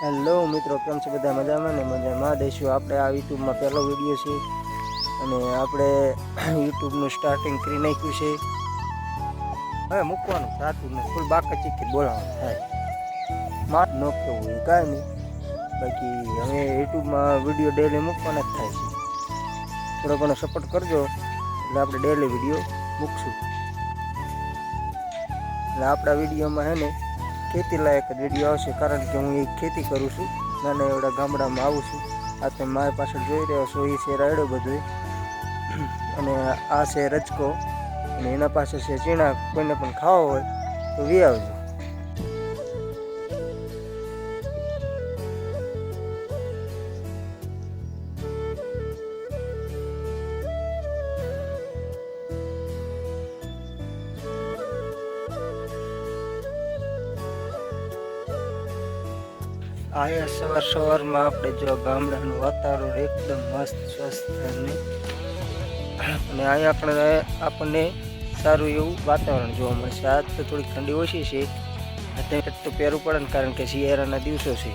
Hello મિત્રો, કેમ છે બધા? મજામાં ને? મજામાં દઈશું. આપણે આ યુટ્યુબમાં પહેલો વિડીયો છે અને આપણે યુટ્યુબનું સ્ટાર્ટિંગ કરી નાખ્યું છે. હવે મૂકવાનું થતું ને ફૂલ બાકા ચીકી બોલાવવાનું થાય માટ ન કેવું હોય કાંઈ નહીં. બાકી હવે યુટ્યુબમાં વિડીયો ડેલી મૂકવાના જ થાય છે. થોડો ઘણો સપોર્ટ કરજો એટલે આપણે ડેલી વિડીયો મૂકશું. એટલે આપણા વિડીયોમાં છે ને ખેતી લાયક જ વિડીયો આવશે, કારણ કે હું એક ખેતી કરું છું. નાના એવડા ગામડામાં આવું છું. આ તમે મારી પાછળ જોઈ રહ્યો છો એ છે રાયડો બધું, અને આ છે રચકો, અને એના પાસે છે ચીણા. કોઈને પણ ખાવો હોય તો વી આવજો. આયા સવારમાં આપણે જો ગામડાનું વાતાવરણ એકદમ મસ્ત સ્વસ્થ અને અહીંયા આપણને સારું એવું વાતાવરણ જોવા મળશે. આજ તો થોડીક ઠંડી ઓછી છે, અત્યારે તો પહેરવું પડે ને, કારણ કે શિયાળાના દિવસો છે.